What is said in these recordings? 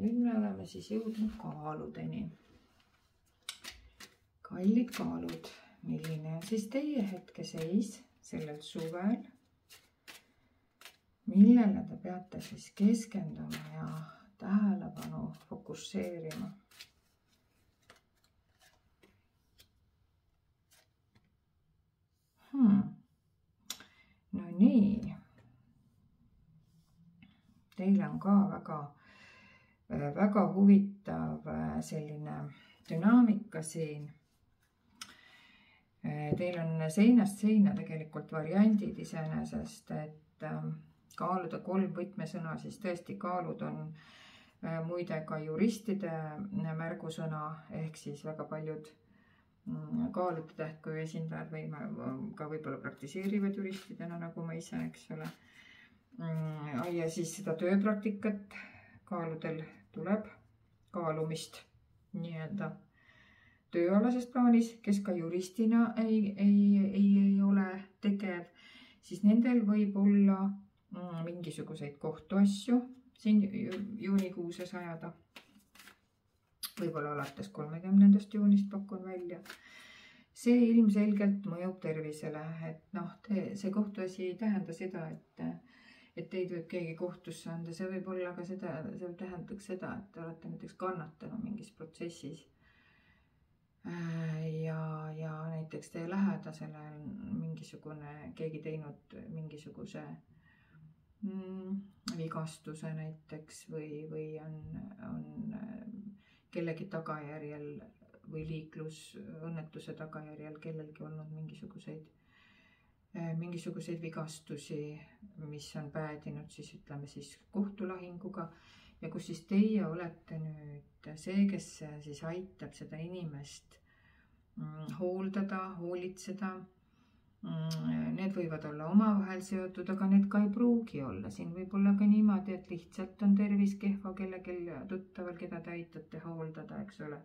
nüüd me oleme siis jõudnud kaaludeni. Kallid kaalud, milline on siis teie hetkeseis sellel suvel? Millele te peate siis keskenduma ja tähelepanu fokusseerima? No nii. Teil on ka väga huvitav selline dünaamika siin. Teil on seinast seina tegelikult variandid iseenesest, et kaaluda 3 võtmesõna, siis tõesti kaalud on muide ka juristide märgusõna, ehk siis väga paljud kaalude tähtkuju esindajad või ka võib-olla praktiseerivad juristidena, nagu ma ise, eks ole. Ja siis seda tööpraktikat kaaludel tuleb kaalumist nii-öelda tööalases plaanis, kes ka juristina ei ole tegev, siis nendel võib olla mingisuguseid kohtuasju siin juunikuuses ajada. Võib-olla alates 30. juunist pakun välja. See ilmselgelt mõjub tervisele, et see kohtuasi ei tähenda seda, et teid võib keegi kohtusse anda. See võib olla ka seda, see tähendaks seda, et te olete näiteks kannatanud mingis protsessis. Ja näiteks teie lähedasele keegi teinud mingisuguse vigastuse näiteks või on kellegi tagajärjel või liiklusõnnetuse tagajärjel kellelgi olnud mingisuguseid vigastusi, mis on päädinud siis ütleme siis kohtulahinguga ja kus siis teie olete nüüd see, kes siis aitab seda inimest hooldada, hoolitseda. Need võivad olla omavahel seotud, aga need ka ei pruugi olla. Siin võib olla ka niimoodi, et lihtsalt on tervis kehva kellelgi tuttaval, keda te aitate hooldada, eks ole.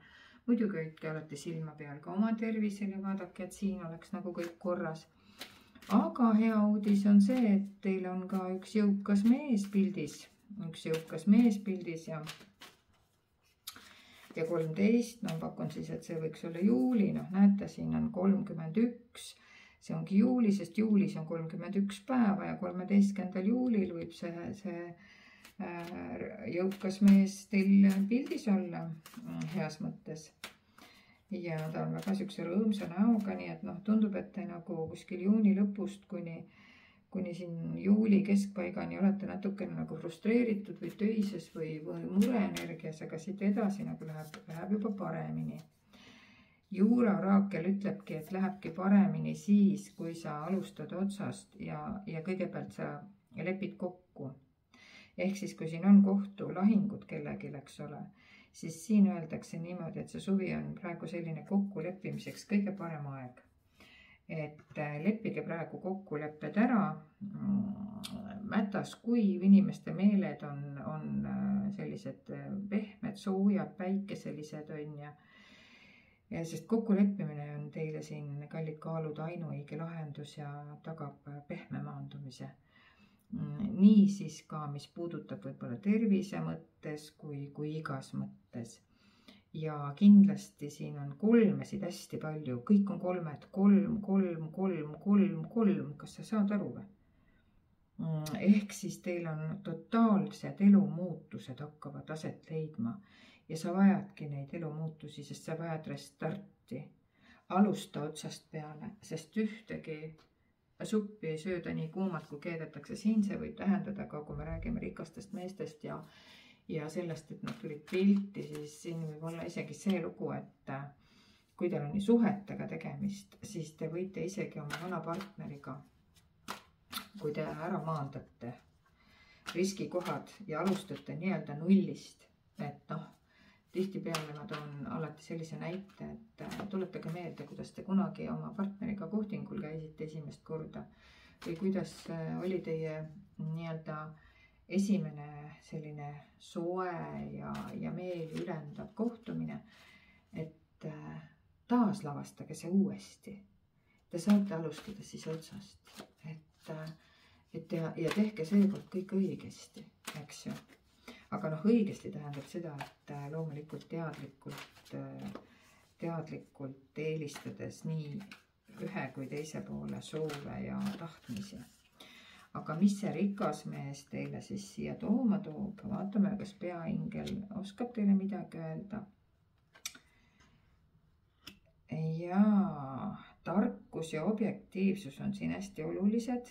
Muidugi hoidke alati silma peal ka oma tervisel ja vaadake, et siin oleks nagu kõik korras. Aga hea uudis on see, et teil on ka üks jõukas mees pildis ja 13, pakun siis, et see võiks olla juuli, näete, siin on 31, see ongi juuli, sest juulis on 31 päeva ja 13. juulil võib see jõukas mees teil pildis olla heas mõttes. Ja ta on väga sükse rõõmsa näoga, nii et tundub, et te nagu kuskil juuni lõpust kuni siin juuli keskpaigani olete natukene nagu frustreeritud või töises või mureenergias, aga siit edasi nagu läheb juba paremini. Juura oraakel ütlebki, et lähebki paremini siis, kui sa alustad otsast ja kõigepealt sa lepid kokku. Ehk siis, kui siin on kohtulahingud kellelgi, eks ole, siis siin öeldakse niimoodi, et see suvi on praegu selline kokkuleppimiseks kõige parem aeg. Et leppige praegu kokkulepped ära, mätas kuiv, inimeste meeled on sellised pehmed, soojad, päikeselised on ja sest kokkuleppimine on teile siin, kallid kaalud, ainuõige lahendus ja tagab pehme maandumise. Nii siis ka, mis puudutab võib-olla tervise mõttes kui igas mõttes. Ja kindlasti siin on kolmesid hästi palju, kõik on kolmed, 3, kas sa saad aru või? Ehk siis teil on totaalsed elumuutused hakkavad aset leidma ja sa vajadki neid elumuutusi, sest sa vajad restarti. Alusta otsast peale, sest ühtegi suppi ei sööda nii kuumalt, kui keedetakse. Siin see võib tähendada ka, kui me räägime rikastest meestest ja sellest, et nad tulid pilti, siis siin võib olla isegi see lugu, et kui teil on suhetega tegemist, siis te võite isegi oma vana partneriga, kui te ära maandate riskikohad ja alustate nii-öelda nullist, et tihtipeale ma toon alati sellise näite, et tuletage meelde, kuidas te kunagi oma partneriga kohtingul käisite esimest korda või kuidas oli teie nii-öelda esimene selline soe ja meeli ülendav kohtumine, et taaslavastage see uuesti. Te saate alustada siis otsast, ja tehke seekord kõik õigesti, eks ju. aga noh, õigesti tähendab seda, et loomulikult teadlikult eelistades nii ühe kui teise poole soove ja tahtmisi. Aga mis see rikas mees teile siis siia tooma toob? Vaatame, kas peaingel oskab teile midagi öelda. Ja tarkus ja objektiivsus on siin hästi olulised.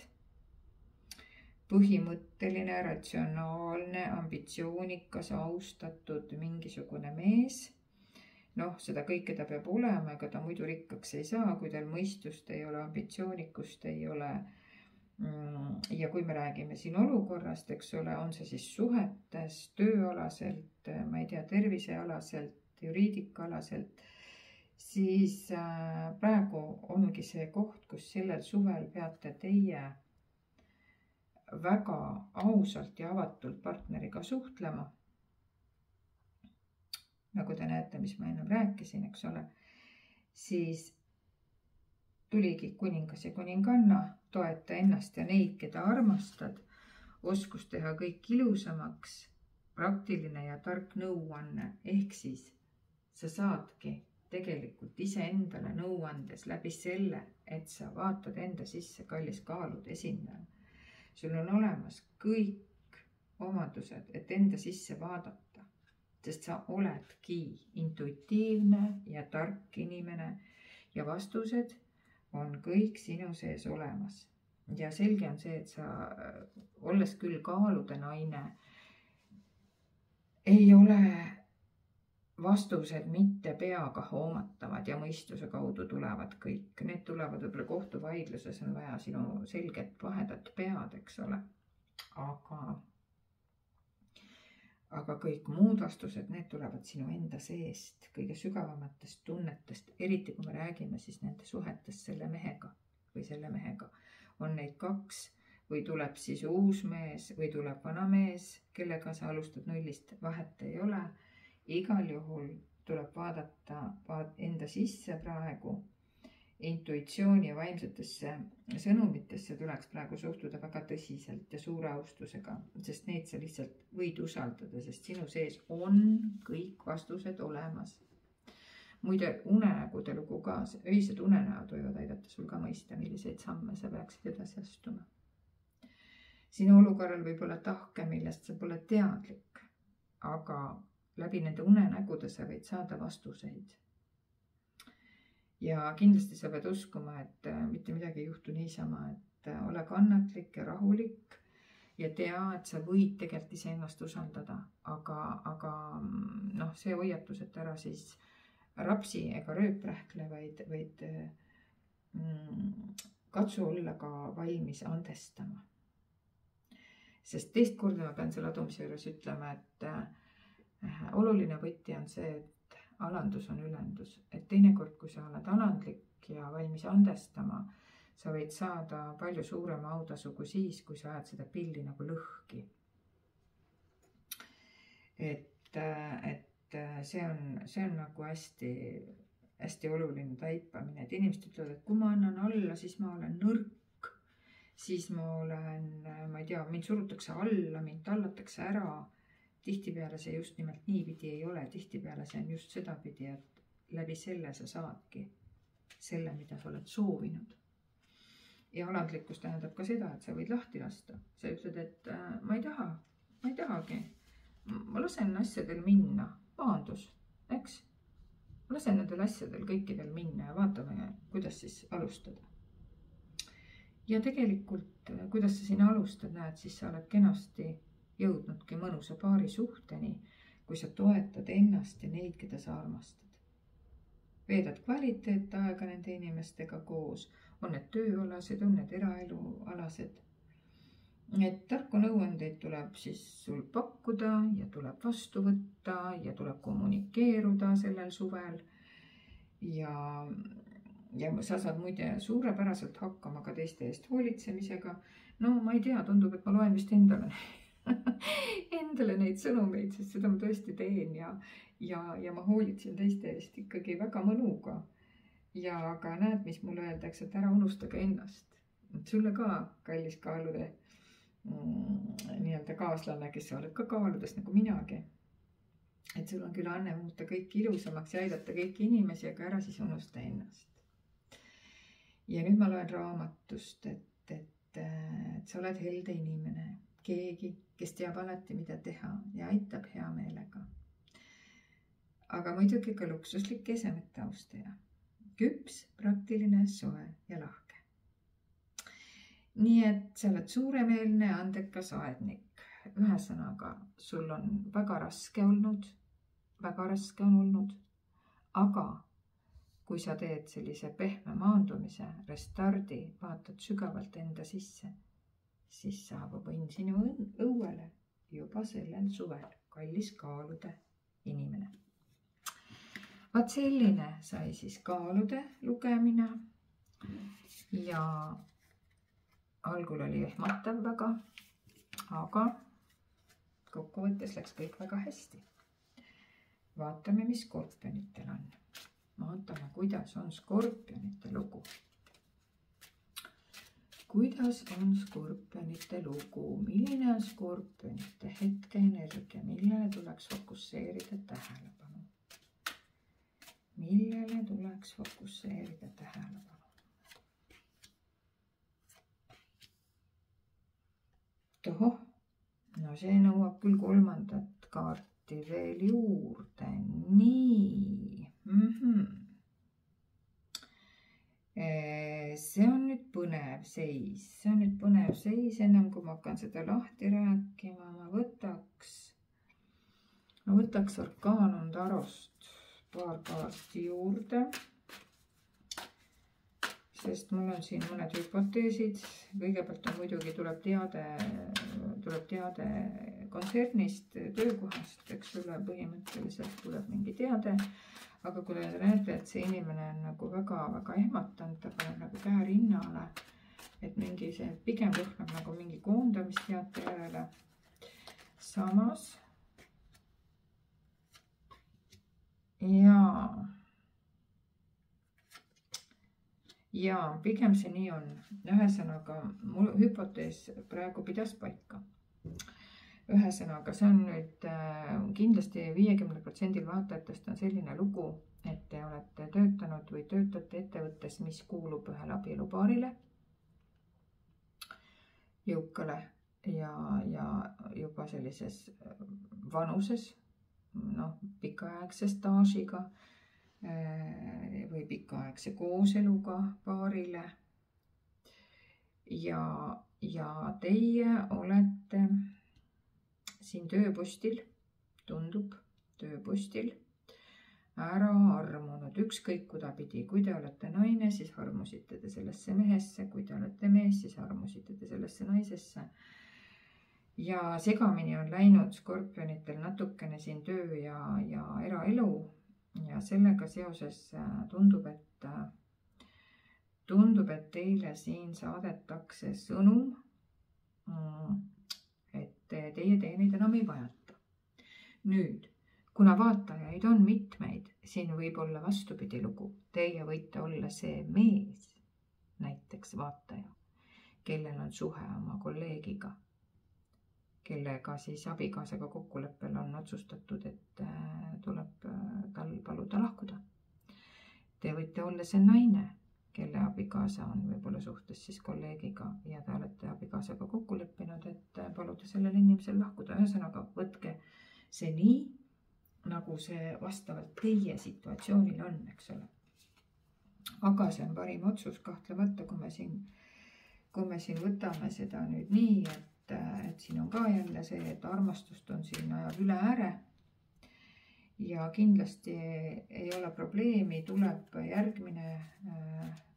Põhimõtteline, ratsionaalne, ambitsioonikas, austatud mingisugune mees. Noh, seda kõike ta peab olema, ega ta muidu rikkaks ei saa, kui tal mõistust ei ole, ambitsioonikust ei ole. Ja kui me räägime siin olukorrast, eks ole, on see siis suhetes, tööalaselt, ma ei tea, tervisealaselt, juriidikaalaselt, siis praegu ongi see koht, kus sellel suvel peate teie väga ausalt ja avatult partneriga suhtlema. Nagu te näete, mis ma ennem rääkisin, eks ole, siis tuligi kuningas ja kuninganna, toeta ennast ja neid, keda armastad, oskus teha kõik ilusamaks, praktiline ja tark nõuanne, ehk siis sa saadki tegelikult iseendale nõuandes läbi selle, et sa vaatad enda sisse, kallis kaalud esindaja. Sul on olemas kõik omadused, et enda sisse vaadata. Sest sa oledki intuitiivne ja tark inimene ja vastused on kõik sinu sees olemas. Ja selge on see, et sa, olles küll kaalude naine, ei ole vastused mitte peaga hoomatavad ja mõistuse kaudu tulevad kõik. Need tulevad võib-olla kohtuvaidluses, on vaja sinu selget vahedat pead, eks ole. Aga kõik muud vastused, need tulevad sinu enda seest, kõige sügavamatest tunnetest, eriti kui me räägime siis nende suhetest selle mehega või selle mehega. On neid kaks või tuleb siis uus mees või tuleb vana mees, kellega sa alustad nullist, vahet ei ole. Igal juhul tuleb vaadata enda sisse praegu. Intuitsiooni ja vaimsetesse sõnumitesse tuleks praegu suhtuda väga tõsiselt ja suure austusega, sest neid sa lihtsalt võid usaldada, sest sinu sees on kõik vastused olemas. Muide, unenägude lugu ka, öised unenäod võivad aidata sul ka mõista, milliseid samme sa peaksid edasi astuma. Sinu olukorral võib olla tahke, millest sa pole teadlik, aga läbi nende unenägude sa võid saada vastuseid. Ja kindlasti sa pead uskuma, et mitte midagi ei juhtu niisama, et ole kannatlik ja rahulik ja tea, et sa võid tegelikult iseennast usaldada, aga noh, see hoiatus, et ära siis rapsi ega rööprähkle, vaid katsu olla ka valmis andestama. Sest teist korda ma pean selle adumise juures ütlema, et oluline võti on see, et alandus on ülendus, et teinekord, kui sa oled alandlik ja valmis andestama, sa võid saada palju suurema autasu kui siis, kui sa ajad seda pilli nagu lõhki. Et see on nagu hästi oluline taipamine, et inimesed ütlevad, et kui ma annan alla, siis ma olen nõrk, siis ma olen, ma ei tea, mind surutakse alla, mind tallatakse ära. Tihtipeale see just nimelt niipidi ei ole, tihtipeale see on just sedapidi, et läbi selle sa saadki selle, mida sa oled soovinud. Ja alandlikkus tähendab ka seda, et sa võid lahti lasta. Sa ütled, et ma ei tahagi, ma lasen asjadel minna, paandus, eks? Ma lasen nendel asjadel kõikidel minna ja vaatame, kuidas siis alustada. Ja tegelikult, kuidas sa siin alustad, näed, siis sa oled kenasti jõudnudki mõnusa paari suhteni, kui sa toetad ennast ja neid, keda sa armastad. Veedad kvaliteetaega nende inimestega koos, on need tööalased, on need eraelualased. Et tarku nõuandeid tuleb siis sul pakkuda ja tuleb vastu võtta ja tuleb kommunikeeruda sellel suvel. Ja sa saad muide suurepäraselt hakkama ka teiste eest hoolitsemisega. No ma ei tea, tundub, et ma loen vist endale neid sõnumeid, sest seda ma tõesti teen ja ma hoolitsen teiste eest ikkagi väga mõnuga. Ja aga näed, mis mulle öeldakse, et ära unustage ennast. Sulle ka, kallis kaalude, nii-öelda kaaslane, kes sa oled ka kaaludes nagu minagi. Et sul on küll anne muuta kõik ilusamaks ja aidata kõiki inimesi, aga ära siis unusta ennast. Ja nüüd ma loen raamatust, et sa oled helde inimene, keegi, kes teab alati, mida teha ja aitab hea meelega. Aga muidugi ka luksuslik esemete austaja. Küps, praktiline, soe ja lahke. Nii et sa oled suuremeelne, andekas aednik. Ühesõnaga, sul on väga raske on olnud, aga kui sa teed sellise pehme maandumise, restardi, vaatad sügavalt enda sisse, siis saabub õnn sinu õuele juba sellel suvel, kallis kaalude inimene. Vaat selline sai siis kaalude lugemine ja algul oli ehmatav väga, aga kokkuvõttes läks kõik väga hästi. Vaatame, mis skorpionitel on. Vaatame, kuidas on skorpionite lugu. Kuidas on skorpionite lugu? Milline on skorpionite hetkeenergia? Millele tuleks fokusseerida tähelepanu? Millele tuleks fokusseerida tähelepanu? Tohoh, no see nõuab küll kolmandat kaarti veel juurde. Nii. See on nüüd põnev seis. Ennem kui ma hakkan seda lahti rääkima, ma võtaks Arcanum Tarost paar kaarti juurde. Sest mul on siin mõned hüpoteesid. Kõigepealt on muidugi tuleb teade kontsernist, töökohast, eks ole, põhimõtteliselt tuleb mingi teade. Aga kui te näete, et see inimene on nagu väga ehmatanud, ta paneb nagu käe rinnale, et mingi see pigem lõhnab nagu mingi koondamisteate järele. Samas ja pigem see nii on. Ühesõnaga, mul hüpotees praegu pidas paika. Ühesõnaga, see on nüüd kindlasti 50% vaatajatest on selline lugu, et te olete töötanud või töötate ettevõttes, mis kuulub ühele abielupaarile, jõukale ja juba sellises vanuses, pikaaegse staažiga või pikaaegse kooseluga paarile. Ja teie olete siin tööpostil, tundub tööpostil, ära armunud ükskõik kudapidi. Kui te olete naine, siis armusite te sellesse mehesse. Kui te olete mees, siis armusite te sellesse naisesse. Ja segamini on läinud skorpionitel natukene siin töö ja eraelu. Ja sellega seoses tundub, et teile siin saadetakse sõnum, et teie teeneid enam ei vajata. Nüüd, kuna vaatajaid on mitmeid, siin võib olla vastupidi lugu. Teie võite olla see mees, näiteks vaataja, kellel on suhe oma kolleegiga, kellega siis abikaasaga kokkuleppel on otsustatud, et tuleb tal paluda lahkuda. Te võite olla see naine, kelle abikaasa on võib-olla suhtes siis kolleegiga ja te olete abikaasaga kokku leppinud, et paluda sellel inimesel lahkuda. Ühesõnaga, võtke see nii, nagu see vastavalt teie situatsioonil on, eks ole. Aga see on parim otsus kahtlemata, kui me siin võtame seda nüüd nii, et siin on ka jälle see, et armastust on siin ajab üle ääre. Ja kindlasti ei ole probleemi, tuleb järgmine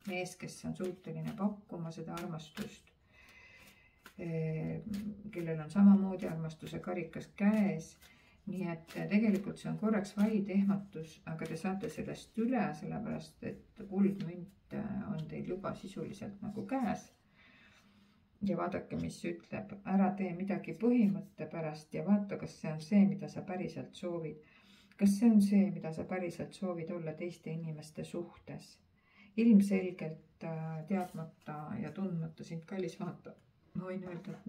mees, kes on suuteline pakkuma seda armastust, kellel on samamoodi armastuse karikas käes. Nii et tegelikult see on korraks vaid ehmatus, aga te saate sellest üle, sellepärast et kuldmünt on teil juba sisuliselt nagu käes. Ja vaadake, mis ütleb, ära tee midagi põhimõtte pärast ja vaata, kas see on see, mida sa päriselt soovid. Kas see on see, mida sa päriselt soovid olla teiste inimeste suhtes? Ilmselgelt teadmata ja tundmata sind kallis vaata. Ma võin öelda, et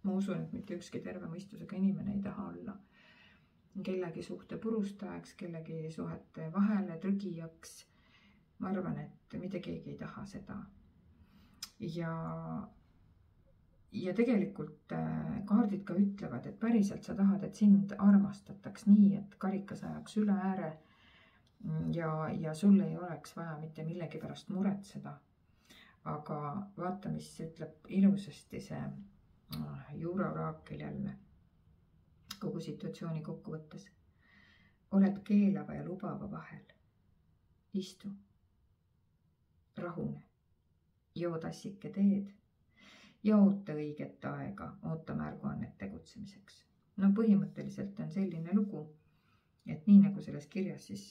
ma usun, et mitte ükski terve mõistusega inimene ei taha olla kellegi suhte purustajaks, kellegi suhete vahele trügijaks. Ma arvan, et mitte keegi ei taha seda. Ja tegelikult kaardid ka ütlevad, et päriselt sa tahad, et sind armastataks nii, et karikas ajaks üle ääre ja sul ei oleks vaja mitte millegi pärast muretseda. Aga vaata, mis ütleb ilusasti see juuraoraakel jälle kogu situatsiooni kokkuvõttes. Oled keelava ja lubava vahel. Istu. Rahune. Joo tassike teed ja oota õiget aega, oota märguannet tegutsemiseks. No põhimõtteliselt on selline lugu, et nii nagu selles kirjas siis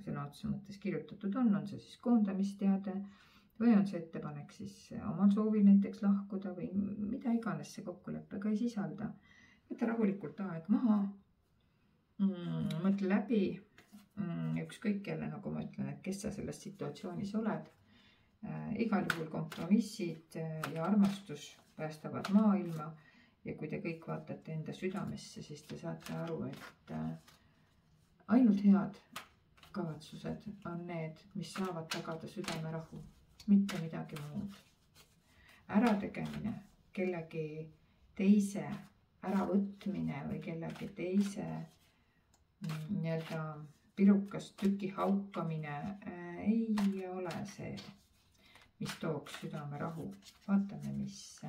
sõna otsa mõttes kirjutatud on see siis koondamisteade või on see ettepanek siis omal soovil näiteks lahkuda või mida iganes see kokkuleppega ei sisalda. Võta rahulikult aeg maha, mõtle läbi, ükskõik jälle, nagu ma ütlen, et kes sa selles situatsioonis oled. Igal juhul kompromissid ja armastus päästavad maailma ja kui te kõik vaatate enda südamesse, siis te saate aru, et ainult head kavatsused on need, mis saavad tagada südamerahu, mitte midagi muud. Ärategemine, kellegi teise äravõtmine või kellegi teise nii-öelda pirukast tüki haukamine ei ole see, mis tooks südamerahu. Vaatame, mis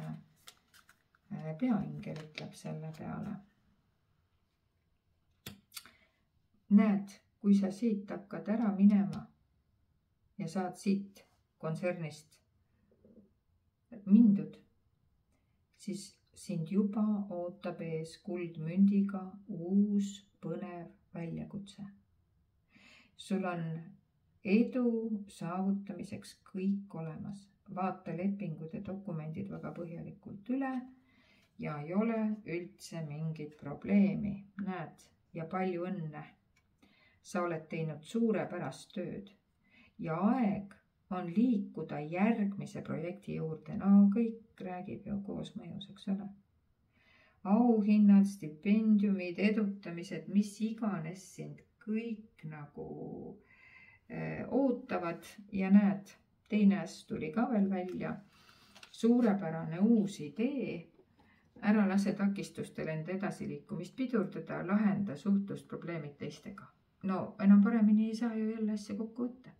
peaingel ütleb selle peale. Näed, kui sa siit hakkad ära minema ja saad siit kontsernist mindud, siis sind juba ootab ees kuldmündiga uus põnev väljakutse. Sul on edu saavutamiseks kõik olemas. Vaata lepingud ja dokumendid väga põhjalikult üle ja ei ole üldse mingit probleemi. Näed, ja palju õnne. Sa oled teinud suurepärast tööd ja aeg on liikuda järgmise projekti juurde. No kõik räägib ju koosmõjus, eks ole. Auhinnad, stipendiumid, edutamised, mis iganes sind kõik nagu ootavad ja näed, teine äss tuli ka veel välja. Suurepärane uus idee. Ära lase takistustel enda edasiliikumist pidurdada, lahenda suhtlusprobleemid teistega. No enam paremini ei saa ju jälle asja kokku võtta.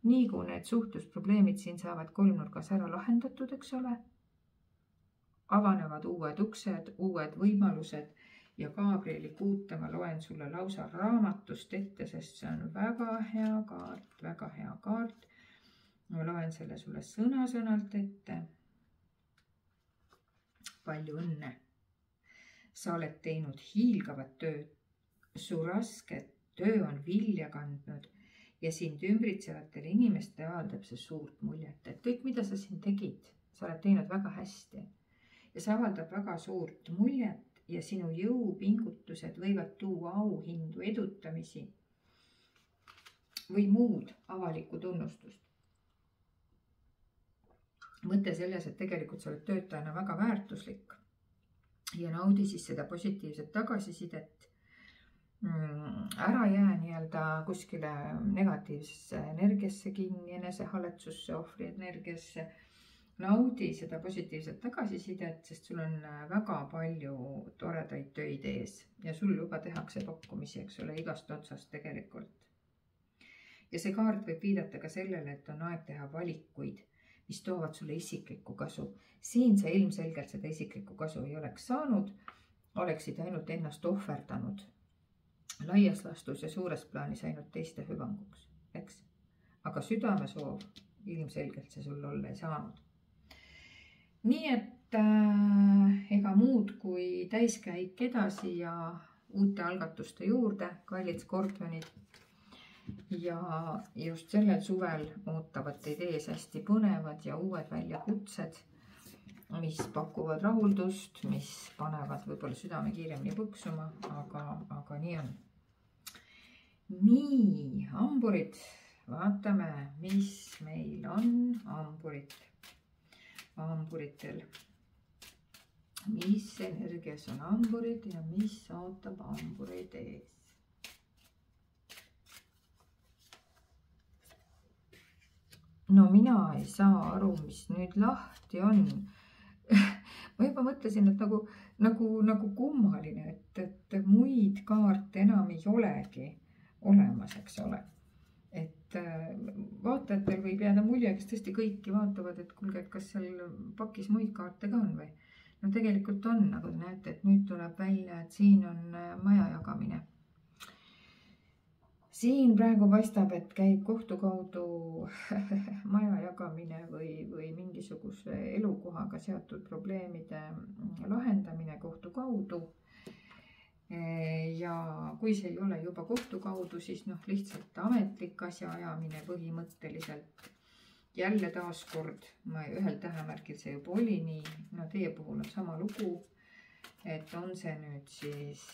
Nii kui need suhtlusprobleemid siin saavad kolmnurgas ära lahendatud, eks ole, avanevad uued uksed, uued võimalused ja Gabrieli kuute ma loen sulle lausa raamatust ette, sest see on väga hea kaart, väga hea kaart. Ma loen selle sulle sõna-sõnalt ette. Palju õnne. Sa oled teinud hiilgavat tööd. Su raske töö on vilja kandnud ja sind ümbritsevatele inimestele avaldab see suurt muljet, et kõik, mida sa siin tegid, sa oled teinud väga hästi ja see avaldab väga suurt muljet ja sinu jõupingutused võivad tuua auhindu, edutamisi või muud avalikku tunnustust. Mõte selles, et tegelikult sa oled töötajana väga väärtuslik ja naudi siis seda positiivset tagasisidet. Ära jää nii-öelda kuskile negatiivsesse energiasse kinni, enesehaletsusse, ohvri energiasse. Naudi seda positiivset tagasisidet, sest sul on väga palju toredaid töid ees ja sul juba tehakse pakkumisi, eks ole, igast otsast tegelikult. Ja see kaart võib viidata ka sellele, et on aeg teha valikuid, mis toovad sulle isiklikku kasu. Siin sa ilmselgelt seda isiklikku kasu ei oleks saanud, oleksid ainult ennast ohverdanud. Laias laastus ja suures plaanis ainult teiste hüvanguks, eks? Aga südamesoov ilmselgelt see sul olla ei saanud. Nii et ega muud kui täiskäik edasi ja uute algatuste juurde, kallid skorpionid. Ja just sellel suvel ootavad teid ees hästi põnevad ja uued väljakutsed, mis pakuvad rahuldust, mis panevad võib-olla südame kiiremini põksuma, aga nii on. Nii, hamburid, vaatame, mis meil on hamburitel. mis energias on hamburid ja mis ootab hambureid ees? No mina ei saa aru, mis nüüd lahti on. Ma juba mõtlesin, et nagu kummaline, et muid kaarte enam ei olegi olemas, eks ole. Et vaatajatel võib jääda mulje, kes tõesti kõiki vaatavad, et kuulge, et kas seal pakis muid kaarte ka on või? No tegelikult on, nagu te näete, et nüüd tuleb välja, et siin on maja jagamine. Siin praegu paistab, et käib kohtu kaudu maja jagamine või mingisuguse elukohaga seotud probleemide lahendamine kohtu kaudu. Ja kui see ei ole juba kohtu kaudu, siis lihtsalt ametlik asjaajamine põhimõtteliselt. Jälle taaskord, ühel tähemärgil see juba oli nii, no teie puhul on sama lugu, et on see nüüd siis,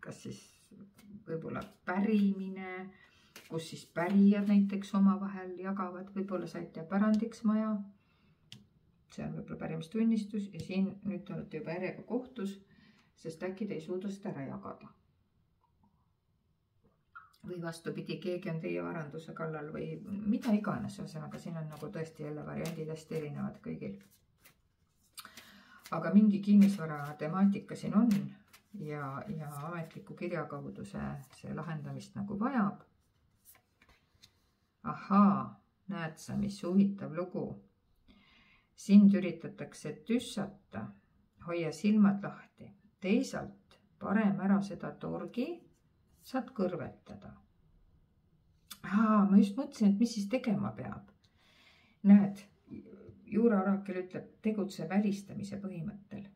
kas siis võib-olla pärimine, kus siis pärijad näiteks omavahel jagavad, võib-olla saite pärandiks maja. See on võib-olla pärimistunnistus ja siin nüüd te olete juba järjega kohtus, sest äkki te ei suuda seda ära jagada. Või vastupidi, keegi on teie varanduse kallal või mida iganes, ühesõnaga siin on nagu tõesti jälle variandid hästi erinevad kõigil. Aga mingi kinnisvara temaatika siin on. Ja ametliku kirja kaudu see lahendamist nagu vajab. Ahaa, näed sa, mis huvitav lugu. Sind üritatakse tüssata, hoia silmad lahti. Teisalt parem ära seda torgi, saad kõrvetada. Ma just mõtlesin, et mis siis tegema peab. Näed, Juura orakel ütleb, tegutse välistamise põhimõttel.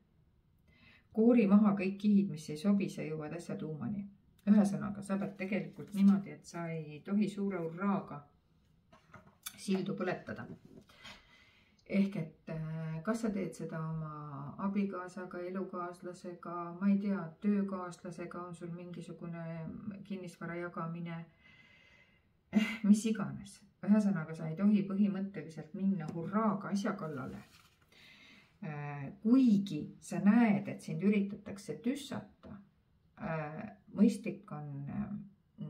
Koori maha kõik kihid, mis ei sobi, sa jõuad asja tuumani. Ühesõnaga, sa pead tegelikult niimoodi, et sa ei tohi suure hurraaga sildu põletada. Ehk et kas sa teed seda oma abikaasaga, elukaaslasega, ma ei tea, töökaaslasega, on sul mingisugune kinnisvara jagamine, mis iganes. Ühesõnaga, sa ei tohi põhimõtteliselt minna hurraaga asja kallale. Kuigi sa näed, et sind üritatakse tüssata, mõistlik on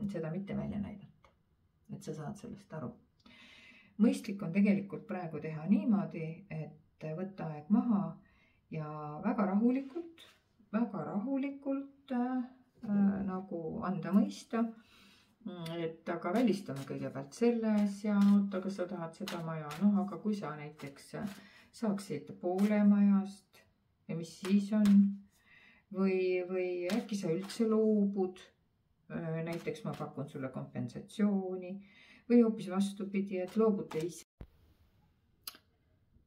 seda mitte välja näidata, et sa saad sellest aru. Mõistlik on tegelikult praegu teha niimoodi, et võtta aeg maha ja väga rahulikult nagu anda mõista, et aga välistame kõigepealt selle asja, oota, kas sa tahad seda maja, aga kui sa näiteks saaksid poole majast ja mis siis on või äkki sa üldse loobud, näiteks ma pakun sulle kompensatsiooni või hoopis vastupidi, et loobute ise.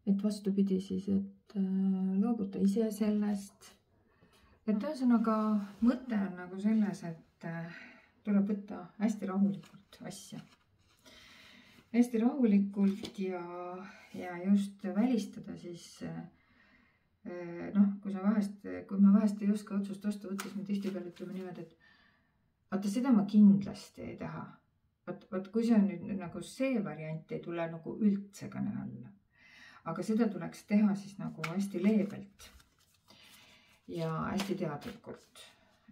Et vastupidi siis, et loobute ise sellest. Et ühesõnaga mõte on nagu selles, et tuleb võtta hästi rahulikult asja. Hästi rahulikult ja just välistada siis, kui ma vahest ei oska otsust vastu võtta, siis me tihtipeale ütleme niimoodi, et vaata, seda ma kindlasti ei taha. Vaat kui see on nüüd nagu see variant ei tule nagu üldse kõne alla. Aga seda tuleks teha siis nagu hästi leebelt ja hästi teadlikult.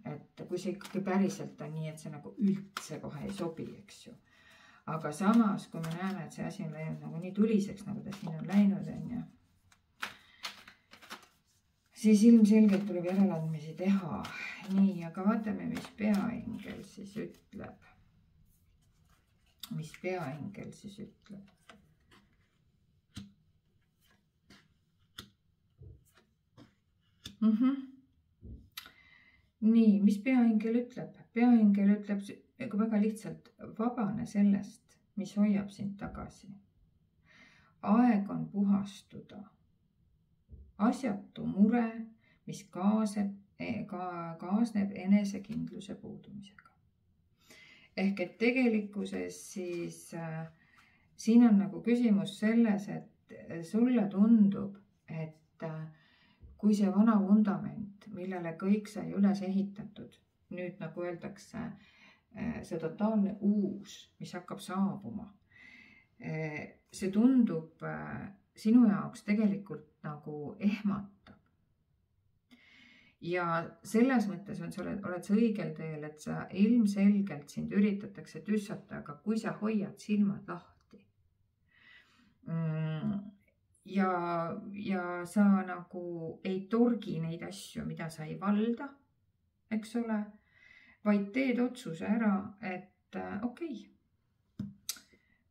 Et kui see ikkagi päriselt on nii, et see nagu üldse kohe ei sobi, eks ju. Aga samas, kui me näeme, et see asi on läinud nagu nii tuliseks, nagu ta siin on läinud, siis ilmselgelt tuleb järeleandmisi teha. Nii, aga vaatame, mis peaingel siis ütleb. Mis peaingel siis ütleb. Nii, mis peaingel ütleb? Peaingel ütleb väga lihtsalt, vabane sellest, mis hoiab sind tagasi. Aeg on puhastuda. Asjatu mure, mis kaasneb enesekindluse puudumisega. Ehk et tegelikkuses siis siin on nagu küsimus selles, et sulle tundub, et kui see vana vundament, millele kõik sai üles ehitatud, nüüd nagu öeldakse, see totaalne uus, mis hakkab saabuma, see tundub sinu jaoks tegelikult nagu ehmatab. Ja selles mõttes oled sa õigel teel, et sa ilmselgelt sind üritatakse tüssata, aga kui sa hoiad silmad lahti ja sa nagu ei torgi neid asju, mida sa ei valda, eks ole, vaid teed otsuse ära, et okei.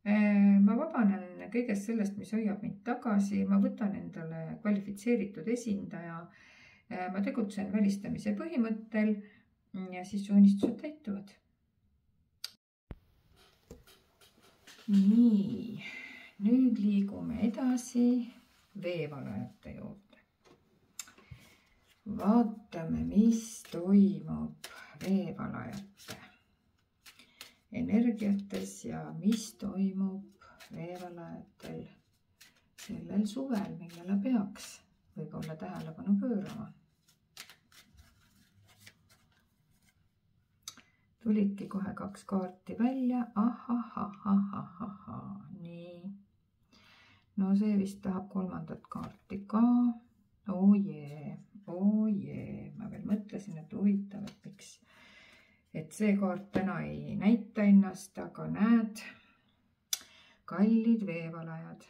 Ma vabanen kõigest sellest, mis hoiab mind tagasi, ma võtan endale kvalifitseeritud esindaja, ma tegutsen välistamise põhimõttel ja siis su unistused täituvad. Nii, nüüd liigume edasi veevalajate juurde. Vaatame, mis toimub veevalajate energiates ja mis toimub veevalajatel sellel suvel, millele peaks võib-olla tähelepanu pöörama. Tulidki kohe 2 kaarti välja. Nii. No see vist tahab 3. kaarti ka. Oh jee. Ma veel mõtlesin, et huvitav, et miks. Et see kaart täna ei näita ennast, aga näed, kallid veevalajad.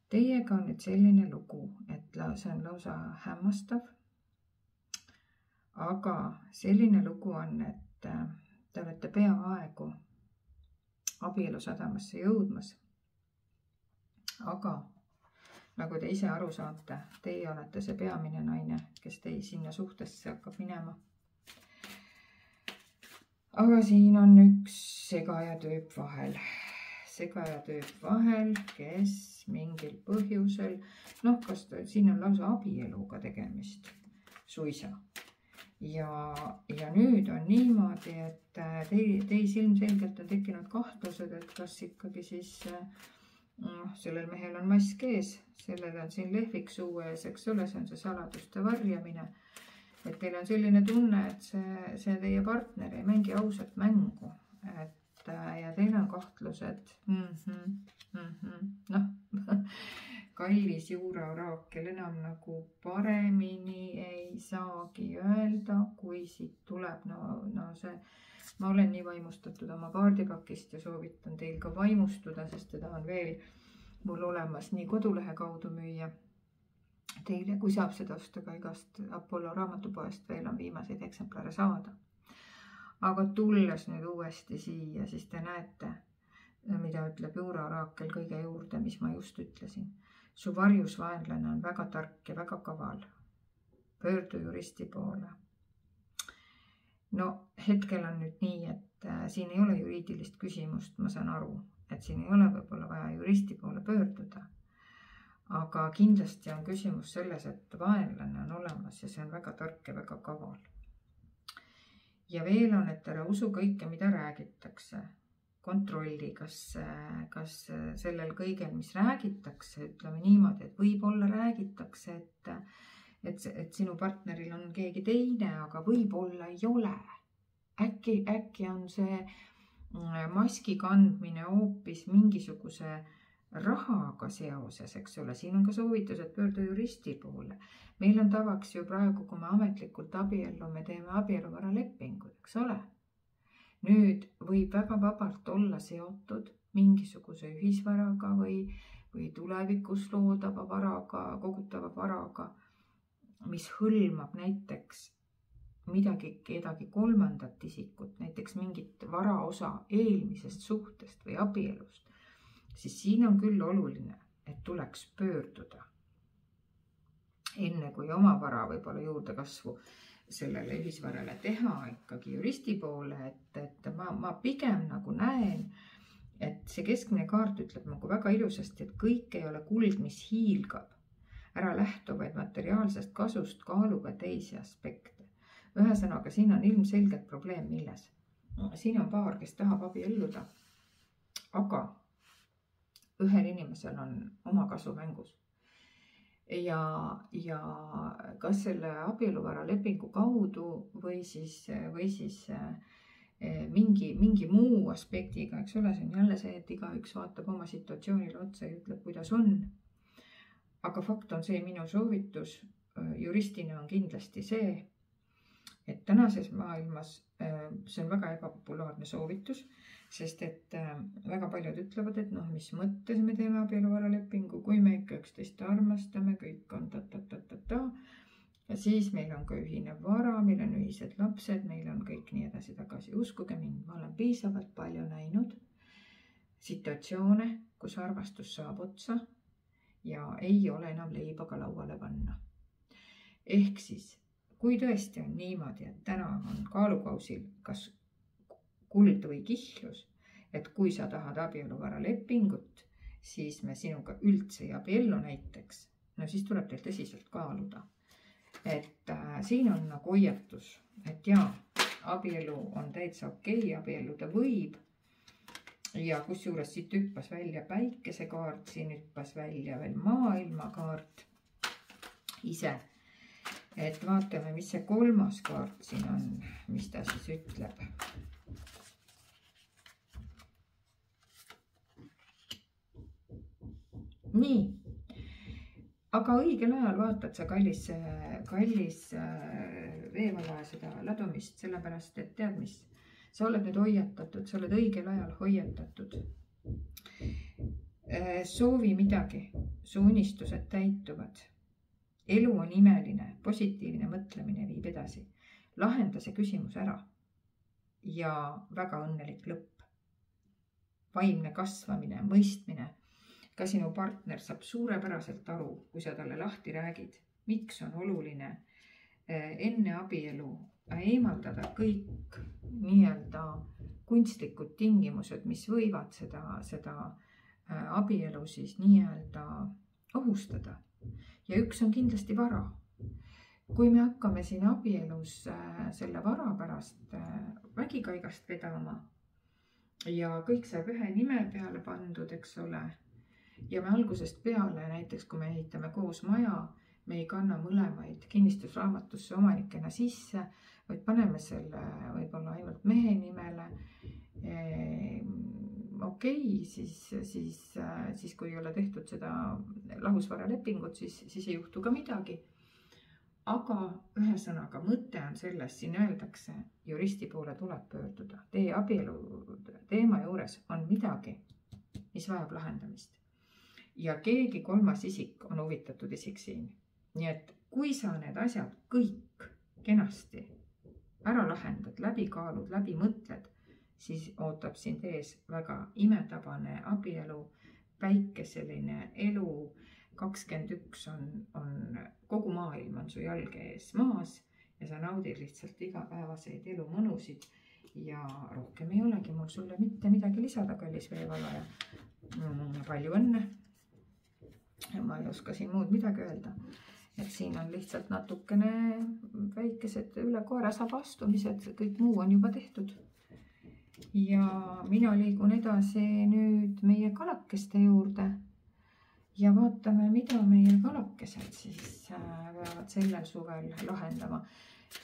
Teiega on nüüd selline lugu, et see on lausa hämmastav. Aga selline lugu on, et te olete peaaegu abielusadamasse jõudmas. Aga nagu te ise aru saate, teie olete see peamine naine, kes teie sinna suhtesse hakkab minema. Aga siin on üks segajatüüp vahel. Kes mingil põhjusel, kas siin on lausa abieluga tegemist, suisa. Ja nüüd on niimoodi, et teis ilmselgelt on tekkinud kahtlused, et kas ikkagi siis sellel mehel on mask ees, sellel on siin lehvik suu ees, eks ole, see on see saladuste varjamine. Et teil on selline tunne, et see teie partner ei mängi ausat mängu, ja teil on kahtlused. Kallis juuraoraakel enam nagu paremini ei saagi öelda, kui siit tuleb. Ma olen nii vaimustatud oma kaardipakist ja soovitan teil ka vaimustuda, sest teda on veel mul olemas nii kodulehe kaudu müüa teile, kui saab seda osta ka igast Apollo raamatupoest, veel on viimaseid eksemplare saada. Aga tulles nüüd uuesti siia, siis te näete, mida ütleb juuraoraakel kõige juurde, mis ma just ütlesin. Su varjus vaenlane on väga tark ja väga kaval. Pöördu juristi poole. No hetkel on nüüd nii, et siin ei ole juriidilist küsimust, ma saan aru, et siin ei ole võib-olla vaja juristi poole pöörduda. Aga kindlasti on küsimus selles, et vaenlane on olemas ja see on väga tark ja väga kaval. Ja veel on, et ära usu kõike, mida räägitakse. Kontrolli, kas sellel kõigel, mis räägitakse, ütleme niimoodi, et võib-olla räägitakse, et sinu partneril on keegi teine, aga võib-olla ei ole. Äkki on see maski kandmine hoopis mingisuguse rahaga seoses, eks ole. Siin on ka soovitus, et pöördu juristi poole. Meil on tavaks ju praegu, kui me ametlikult abiellume, teeme abieluvaralepingud, eks ole. Nüüd võib väga vabalt olla seotud mingisuguse ühisvaraga või tulevikus loodava varaga, kogutava varaga, mis hõlmab näiteks kedagi 3. isikut, näiteks mingit varaosa eelmisest suhtest või abielust, siis siin on küll oluline, et tuleks pöörduda enne kui oma vara võib-olla juurdekasvu sellele ühisvarale teha ikkagi juristi poole, et ma pigem nagu näen, et see keskmine kaart ütleb nagu väga ilusasti, et kõik ei ole kuld, mis hiilgab. Ära lähtu vaid materiaalsest kasust, kaaluga teisi aspekte. Ühesõnaga, siin on ilmselgelt probleem milles. Siin on paar, kes tahab abielluda, aga ühel inimesel on oma kasu mängus. Ja kas selle abieluvaralepingu kaudu või siis mingi muu aspektiga, eks ole, see on jälle see, et igaüks vaatab oma situatsioonile otsa ja ütleb, kuidas on. Aga fakt on see, minu soovitus juristina on kindlasti see, et tänases maailmas see on väga ebapopulaarne soovitus, sest et väga paljud ütlevad, et noh, mis mõttes me teeme abieluvaralepingu, kui me ikka üksteist armastame, kõik on ta. Ja siis meil on ka ühine vara, meil on ühised lapsed, meil on kõik nii edasi tagasi. Uskuge mind, ma olen piisavalt palju näinud situatsioone, kus armastus saab otsa ja ei ole enam leiba ka lauale panna. Ehk siis, kui tõesti on niimoodi, et täna on kaalukausil kas kuld või kihlus, et kui sa tahad abieluvaralepingut, siis me sinuga üldse ei abiellu näiteks, no siis tuleb teil tõsiselt kaaluda. Et siin on nagu hoiatus, et jaa, abielu on täitsa okei, abielluda võib. Ja kusjuures siit hüppas välja päikesekaart, siin hüppas välja veel maailmakaart ise. Et vaatame, mis see kolmas kaart siin on, mis ta siis ütleb. Nii. Aga õigel ajal vaatad sa kallis veevalaja seda ladumist, sellepärast, et tead mis, sa oled nüüd hoiatatud, sa oled õigel ajal hoiatatud. Soovi midagi, su unistused täituvad. Elu on imeline, positiivne mõtlemine viib edasi. Lahenda see küsimus ära ja väga õnnelik lõpp. Vaimne kasvamine, mõistmine. Ka sinu partner saab suurepäraselt aru, kui sa talle lahti räägid, miks on oluline enne abielu eemaldada kõik nii-öelda kunstlikud tingimused, mis võivad seda abielu siis nii-öelda ohustada. Ja üks on kindlasti vara. Kui me hakkame siin abielus selle vara pärast vägikaigast vedama ja kõik saab ühe nime peale pandud, eks ole, ja me algusest peale, näiteks kui me ehitame koos maja, me ei kanna mõlemaid kinnistusraamatusse omanikena sisse, vaid paneme selle võib-olla ainult mehe nimele. Okei, siis kui ei ole tehtud seda lahusvaralepingut, siis ei juhtu ka midagi. Aga ühesõnaga mõte on selles, siin öeldakse, juristi poole tuleb pöörduda. Teie abielu teema juures on midagi, mis vajab lahendamist. Ja keegi kolmas isik on huvitatud isik siin. Nii et kui sa need asjad kõik kenasti ära lahendad, läbi kaalud, läbi mõtled, siis ootab sind ees väga imetabane abielu, päikeseline elu. 21 on kogu maailm on su jalge ees maas ja sa naudid lihtsalt igapäevaseid elu mõnusid ja rohkem ei olegi mul sulle mitte midagi lisada, kallis veevalaja. Palju õnne. Ma ei oska siin muud midagi öelda, et siin on lihtsalt natukene väikesed üle koerasaba astumised, kõik muu on juba tehtud. Ja mina liigun edasi nüüd meie kalakeste juurde ja vaatame, mida meie kalakesed siis peavad sellel suvel lahendama.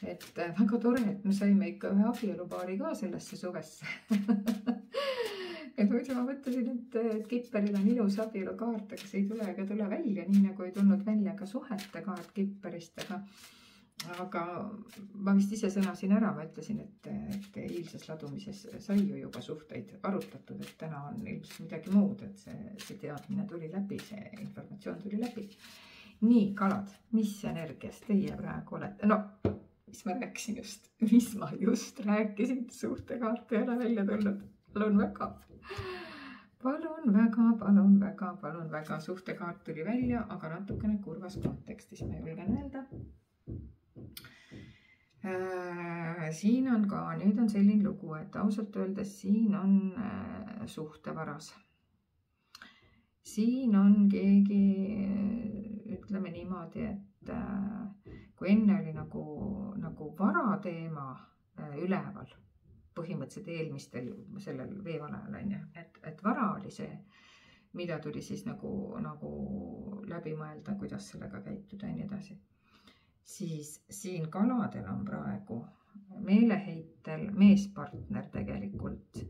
Et väga tore, et me saime ikka ühe abielupaari ka sellesse suvesse. Et muidu ma mõtlesin, et Kipperil on ilus abielukaart, aga see ei tule ega tule välja, nii nagu ei tulnud välja ka suhete kaart Kipperist. Aga ma vist ise sõnasin ära, ma ütlesin, et eilses ladumises sai ju juba suhteid arutatud, et täna on ilmselt midagi muud, et see teadmine tuli läbi, see informatsioon tuli läbi. Nii, kalad, mis energias teie praegu olete? No, mis ma rääkisin just, suhtekaart ei ole välja tulnud. Palun väga, suhtekaart tuli välja, aga natukene kurvas kontekstis, ma julgen öelda. Siin on ka, nüüd on selline lugu, et ausalt öeldes siin on suhtevaras. Siin on keegi, ütleme niimoodi, et kui enne oli nagu varateema üleval, põhimõtteliselt eelmistel sellel veevalajal on ju, et vara oli see, mida tuli siis nagu läbi mõelda, kuidas sellega käituda ja nii edasi. Siis siin kaladel on praegu meeleheitel meespartner tegelikult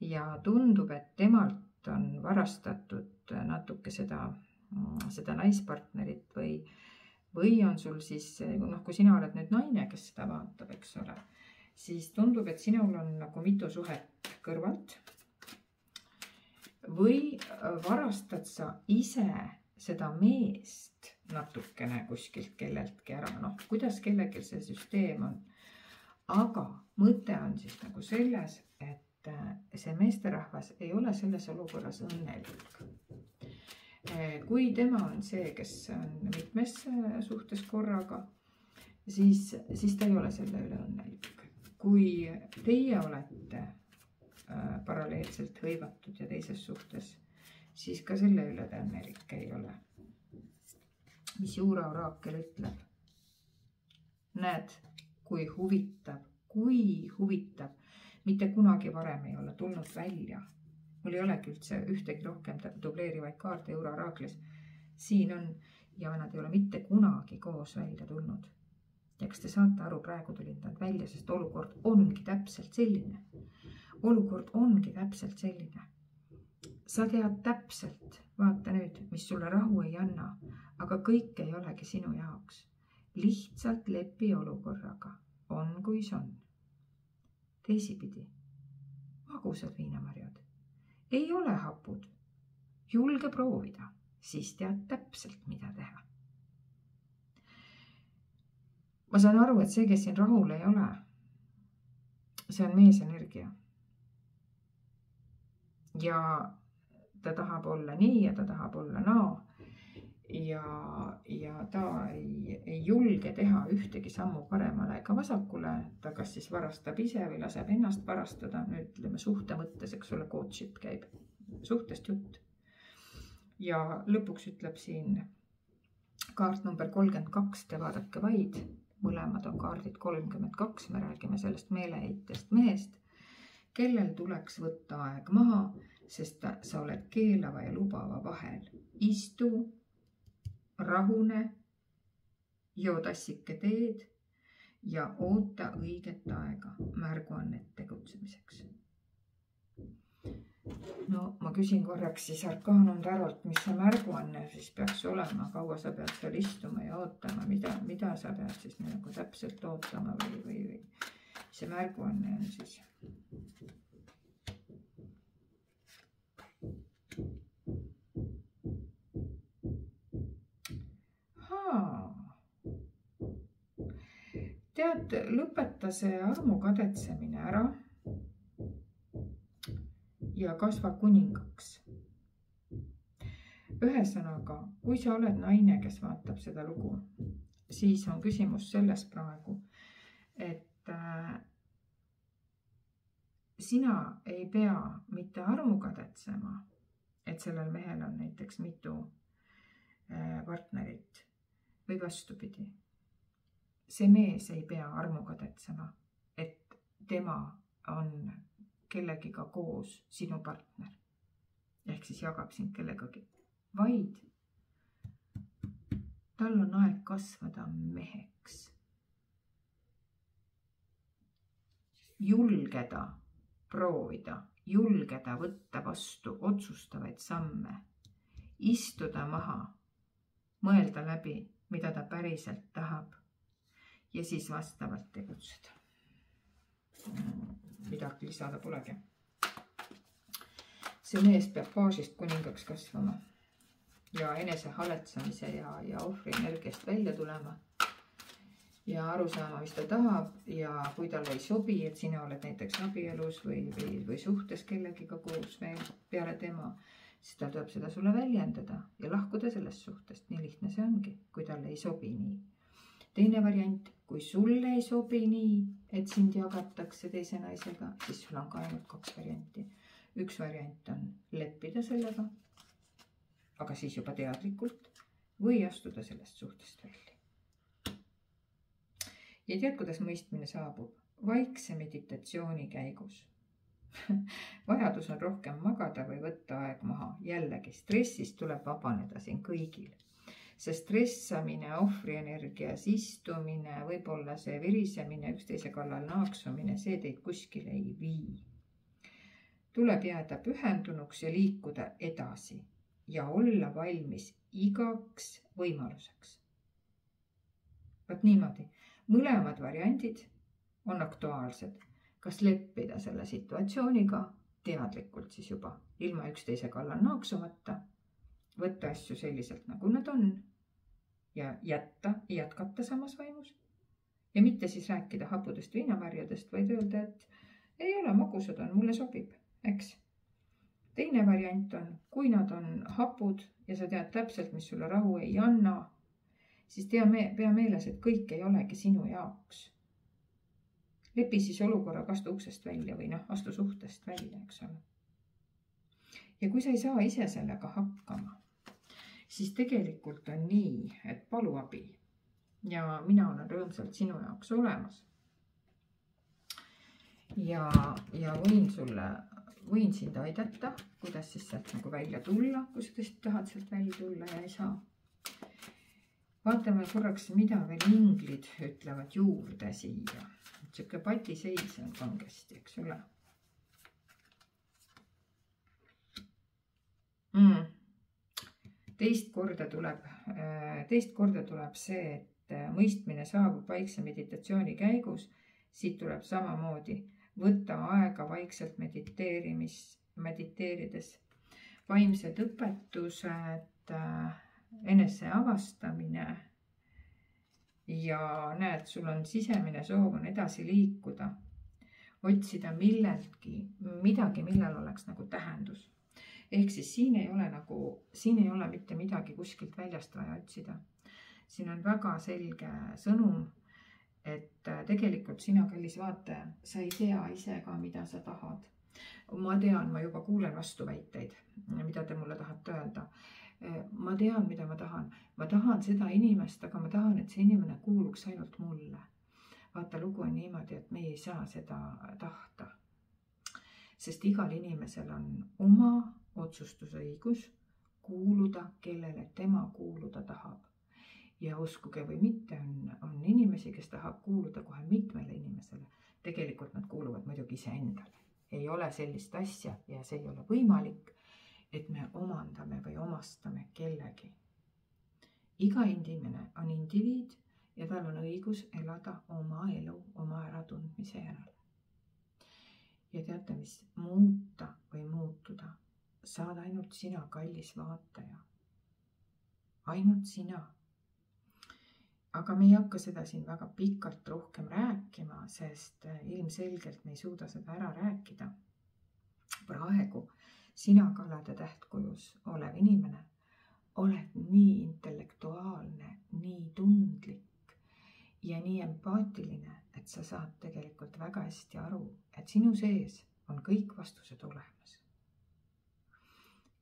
ja tundub, et temalt on varastatud natuke seda naispartnerit või on sul siis, kui sina oled nüüd naine, kes seda vaatab, eks ole, siis tundub, et sinul on nagu mitu suhet kõrvalt või varastad sa ise seda meest natukene kuskilt kelleltki ära, kuidas kellelgi see süsteem on. Aga mõte on siis nagu selles, et see meesterahvas ei ole selles olukorras õnnelik. Kui tema on see, kes on mitmes suhtes korraga, siis ta ei ole selle üle õnnelik. Kui teie olete paralleelselt hõivatud ja teises suhtes, siis ka selle üle ta õnnelik ei ole. Mis Juura oraakel ütleb? Näed, kui huvitav, mitte kunagi varem ei ole tulnud välja. Mul ei olegi üldse ühtegi rohkem dubleerivaid kaarte Juura oraaklis. Siin on ja nad ei ole mitte kunagi koos välja tulnud. Ja kas te saate aru, praegu tulid nad välja, sest olukord ongi täpselt selline. Sa tead täpselt, vaata nüüd, mis sulle rahu ei anna, aga kõik ei olegi sinu jaoks. Lihtsalt lepi olukorraga, on kuis on. Teisipidi, magusad viinamarjad, ei ole hapud. Julge proovida, siis tead täpselt, mida teha. Ma saan aru, et see, kes siin rahul ei ole, see on meesenergia. Ja ta tahab olla nii ja ta tahab olla naa. Ja ta ei julge teha ühtegi sammu paremale ega vasakule. Ta kas siis varastab ise või laseb ennast varastada. Nüüd ütleme suhte mõttes, eks ole, coach'it käib. Suhtest jutt. Ja lõpuks ütleb siin kaart number 32, te vaadake vaid. Mõlemad on kaardid 32, me räägime sellest meeleheitest mehest, kellel tuleks võtta aeg maha, sest sa oled keelava ja lubava vahel. Istu, rahune, joo tassike teed ja oota õiget aega märguannet tegutsemiseks. No ma küsin korraks siis Arcanum Tarolt, mis see märguanne siis peaks olema, kaua sa pead seal istuma ja ootama, mida sa pead siis nagu täpselt ootama või see märguanne on siis. Tead, lõpeta see armu kadetsemine ära. Ja kasva kuningaks. Ühesõnaga, kui sa oled naine, kes vaatab seda lugu, siis on küsimus selles praegu, et sina ei pea mitte armu kadetsema, et sellel mehel on näiteks mitu partnerit või vastupidi. See mees ei pea armu kadetsema, et tema on kellegiga koos sinu partner. Ehk siis jagab sind kellegagi. Vaid tal on aeg kasvada meheks. Julgeda proovida, julgeda võtta vastu otsustavaid samme. Istuda maha, mõelda läbi, mida ta päriselt tahab ja siis vastavalt tegutseda. Midagi lisada polegi. See mees peab faasist kuningaks kasvama ja enese haletsemise ja ohvri energiast välja tulema ja aru saama, mis ta tahab ja kui talle ei sobi, et sina oled näiteks abielus või suhtes kellegiga koos veel peale tema, siis ta tuleb seda sulle väljendada ja lahkuda sellest suhtest. Nii lihtne see ongi, kui talle ei sobi nii. Teine variant, kui sulle ei sobi nii, et sind jagatakse teise naisega, siis sul on ka ainult 2 varianti. Üks variant on leppida sellega, aga siis juba teadlikult, või astuda sellest suhtest välja. Ja tead, kuidas mõistmine saabub? Vaikse meditatsiooni käigus. Vajadus on rohkem magada või võtta aeg maha. Jällegi, stressist tuleb vabaneda siin kõigil. see stressamine, ohvrienergias istumine, võib-olla see virisemine, üksteise kallal naaksumine, see teid kuskile ei vii. Tuleb jääda pühendunuks ja liikuda edasi ja olla valmis igaks võimaluseks. Vaat niimoodi. Mõlemad variandid on aktuaalsed. Kas leppida selle situatsiooniga teadlikult siis juba, ilma üksteise kallal naaksumata, võtta asju selliselt, nagu nad on ja jätkata samas vaimus. Ja mitte siis rääkida hapudest viinamarjadest, vaid öelda, et ei ole magusad on, mulle sobib, eks. Teine variant on, kui nad on hapud ja sa tead täpselt, mis sulle rahu ei anna, siis pea meeles, et kõik ei olegi sinu jaoks. Lepi siis olukorraga, astu uksest välja või astu suhtest välja, eks ole. Ja kui sa ei saa ise sellega hakkama, siis tegelikult on nii, et palu abi ja mina olen rõõmsalt sinu jaoks olemas. Ja võin sind aidata, kuidas siis sealt nagu välja tulla, kui sa tõesti tahad sealt välja tulla ja ei saa. Vaatame korraks, mida veel inglid ütlevad juurde siia. Siuke patiseis on kangesti, eks ole. Teist korda tuleb see, et mõistmine saabub vaikse meditatsiooni käigus. Siit tuleb samamoodi võtta aega vaikselt mediteerides. Vaimsed õpetused, enese avastamine ja näed, sul on sisemine soov on edasi liikuda. Otsida midagi, millel oleks nagu tähendus. Ehk siis siin ei ole mitte midagi kuskilt väljast vaja otsida. Siin on väga selge sõnum, et tegelikult sina, kallis vaataja, sa ei tea ise ka, mida sa tahad. Ma tean, ma juba kuulen vastuväiteid, mida te mulle tahate öelda. Ma tean, mida ma tahan. Ma tahan seda inimest, aga ma tahan, et see inimene kuuluks ainult mulle. Vaata, lugu on niimoodi, et me ei saa seda tahta. Sest igal inimesel on oma otsustusõigus kuuluda, kellele tema kuuluda tahab. Ja uskuge või mitte, on inimesi, kes tahab kuuluda kohe mitmele inimesele. Tegelikult nad kuuluvad muidugi ise endale. Ei ole sellist asja ja see ei ole võimalik, et me omandame või omastame kellegi. Iga inimene on indiviid ja tal on õigus elada oma elu, oma äratundmise järele. Ja teate, mis muuta või muutuda saad ainult sina, kallis vaataja. Ainult sina. Aga me ei hakka seda siin väga pikalt rohkem rääkima, sest ilmselgelt me ei suuda seda ära rääkida. Praegu sina kalade tähtkujus olev inimene oled nii intellektuaalne, nii tundlik ja nii empaatiline, et sa saad tegelikult väga hästi aru, et sinu sees on kõik vastused olemas.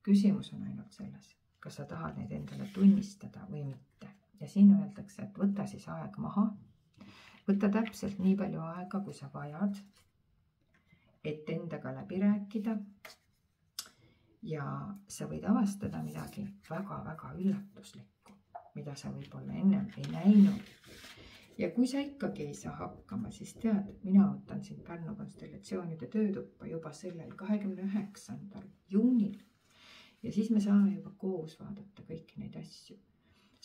Küsimus on ainult selles, kas sa tahad neid endale tunnistada või mitte. Ja siin öeldakse, et võta siis aeg maha, võta täpselt nii palju aega, kui sa vajad, et endaga läbi rääkida ja sa võid avastada midagi väga-väga üllatuslikku, mida sa võib-olla ennem ei näinud. Ja kui sa ikkagi ei saa hakkama, siis tead, mina võtan siin Pärnu konstellatsioonide töötuppa juba sellel 29. juunil ja siis me saame juba koos vaadata kõiki neid asju.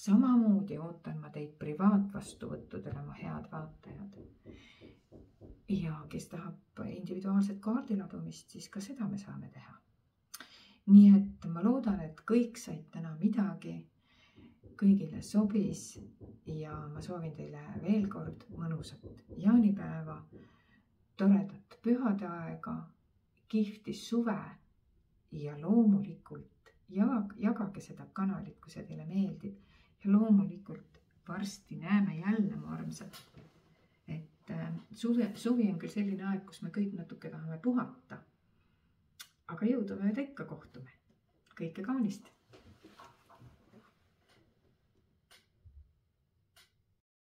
Samamoodi ootan ma teid privaatvastuvõttudele, mu head vaatajad. Ja kes tahab individuaalset kaardilabumist, siis ka seda me saame teha. Nii et ma loodan, et kõik said täna midagi, kõigile sobis ja ma soovin teile veel kord mõnusat jaanipäeva, toredat pühade aega, kihvti suve ja loomulikult jagage seda kanalit, kui see teile meeldib. Ja loomulikult varsti näeme jälle, mu armsad, et suvi on küll selline aeg, kus me kõik natuke tahame puhata. Aga jõudu mööda ikka kohtume. Kõike kaunist!